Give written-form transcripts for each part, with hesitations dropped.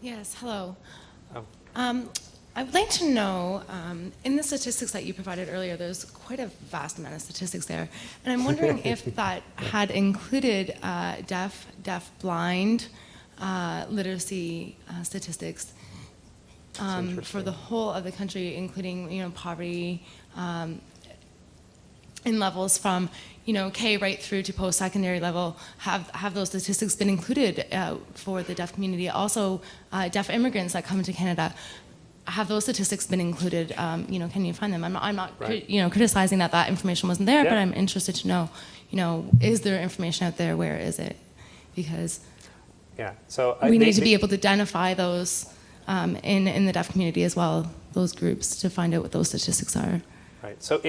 Yes, hello. Oh. I would like to know, in the statistics that you provided earlier, there's quite a vast amount of statistics there, and I'm wondering if that had included deaf, blind literacy statistics for the whole of the country, including poverty in levels from K right through to post-secondary level. Have those statistics been included for the deaf community? Also, deaf immigrants that come to Canada, have those statistics been included? Can you find them? I'm not Right. criticizing that information wasn't there, Yeah. but I'm interested to know, is there information out there? Where is it? Because Yeah. So we need to be able to identify those in the deaf community as well, those groups, to find out what those statistics are. Right. So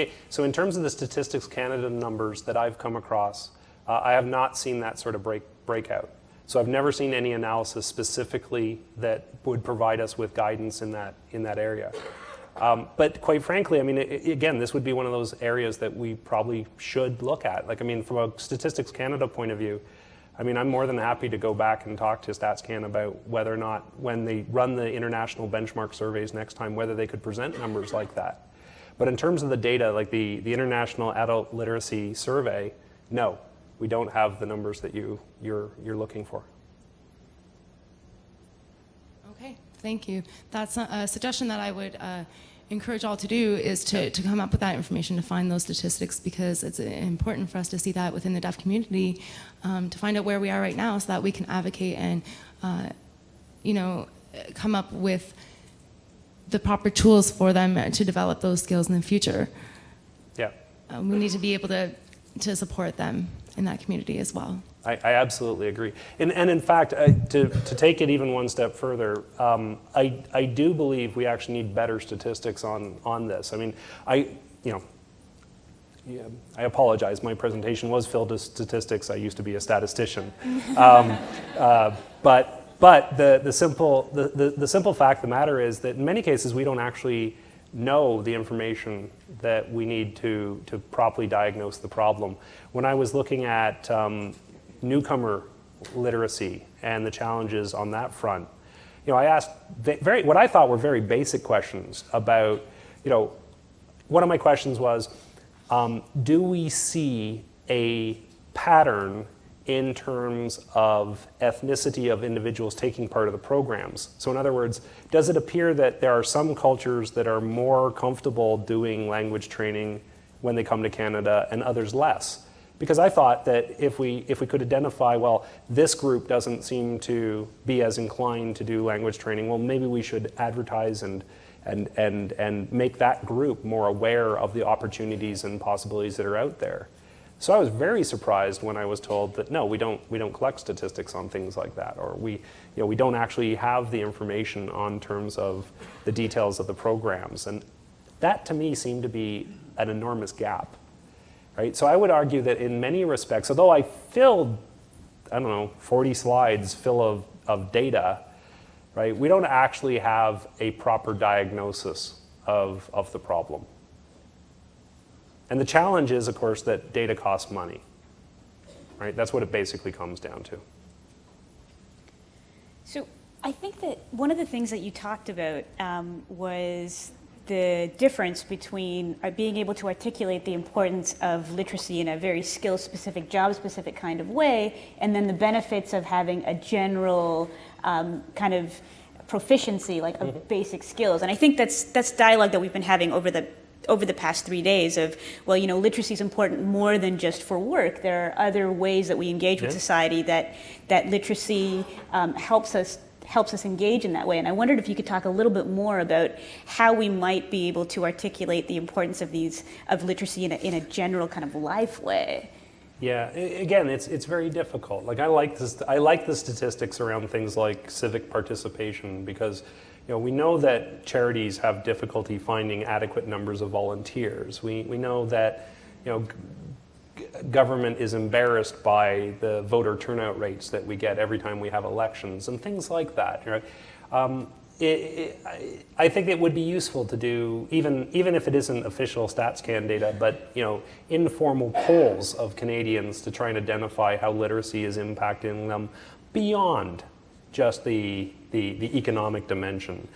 in terms of the Statistics Canada numbers that I've come across, I have not seen that sort of breakout. So I've never seen any analysis specifically that would provide us with guidance in that area. But quite frankly, I mean, again, this would be one of those areas that we probably should look at. From a Statistics Canada point of view, I'm more than happy to go back and talk to StatsCan about whether or not, when they run the international benchmark surveys next time, whether they could present numbers like that. But in terms of the data, like the International Adult Literacy Survey, no, we don't have the numbers that you're looking for. Okay, thank you. That's a suggestion that I would encourage all to do, is to come up with that information, to find those statistics, because it's important for us to see that within the deaf community, to find out where we are right now so that we can advocate and come up with the proper tools for them to develop those skills in the future. Yeah. We need to be able to support them in that community as well. I absolutely agree. And in fact, to take it even one step further, I do believe we actually need better statistics on this. I apologize. My presentation was filled with statistics. I used to be a statistician. But the simple fact of the matter is that in many cases we don't actually know the information that we need to properly diagnose the problem. When I was looking at newcomer literacy and the challenges on that front, I asked what I thought were very basic questions about, one of my questions was, do we see a pattern in terms of ethnicity of individuals taking part of the programs? So in other words, does it appear that there are some cultures that are more comfortable doing language training when they come to Canada and others less? Because I thought that if we could identify, well, this group doesn't seem to be as inclined to do language training, well, maybe we should advertise and make that group more aware of the opportunities and possibilities that are out there. So I was very surprised when I was told that no, we don't collect statistics on things like that, or we don't actually have the information on terms of the details of the programs, and that to me seemed to be an enormous gap, right? So I would argue that in many respects, although I filled 40 slides full of data, right, we don't actually have a proper diagnosis of the problem. And the challenge is, of course, that data costs money, right? That's what it basically comes down to. So I think that one of the things that you talked about was the difference between being able to articulate the importance of literacy in a very skill-specific, job-specific kind of way, and then the benefits of having a general kind of proficiency, like of basic skills. And I think that's dialogue that we've been having over the past 3 days of, well, literacy is important more than just for work. There are other ways that we engage with society that literacy helps us engage in that way. And I wondered if you could talk a little bit more about how we might be able to articulate the importance of literacy in a general kind of life way. Yeah, again, it's very difficult. Like I like the statistics around things like civic participation, because we know that charities have difficulty finding adequate numbers of volunteers. We know that government is embarrassed by the voter turnout rates that we get every time we have elections and things like that. Right? I think it would be useful to do, even if it isn't official StatsCan data, but informal polls of Canadians to try and identify how literacy is impacting them beyond just the economic dimension.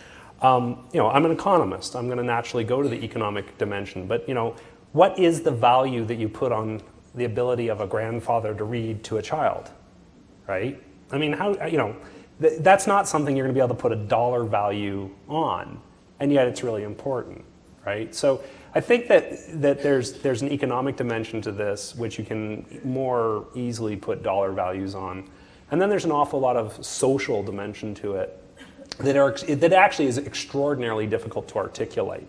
I'm an economist. I'm going to naturally go to the economic dimension. But what is the value that you put on the ability of a grandfather to read to a child, right? I mean, that's not something you're going to be able to put a dollar value on, and yet it's really important, right? So I think that there's an economic dimension to this which you can more easily put dollar values on, and then there's an awful lot of social dimension to it that actually is extraordinarily difficult to articulate.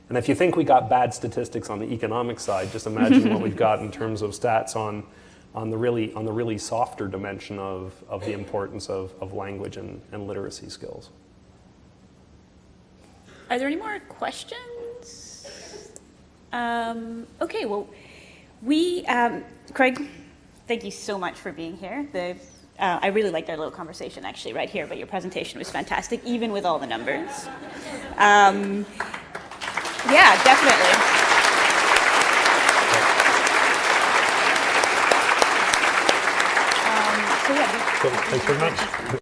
And if you think we got bad statistics on the economic side, just imagine what we've got in terms of stats on the really softer dimension of the importance of language and literacy skills. Are there any more questions? Okay, well, Craig, thank you so much for being here. I really liked our little conversation actually right here, but your presentation was fantastic, even with all the numbers. Yeah, definitely. So yeah. Cool. Thanks very much.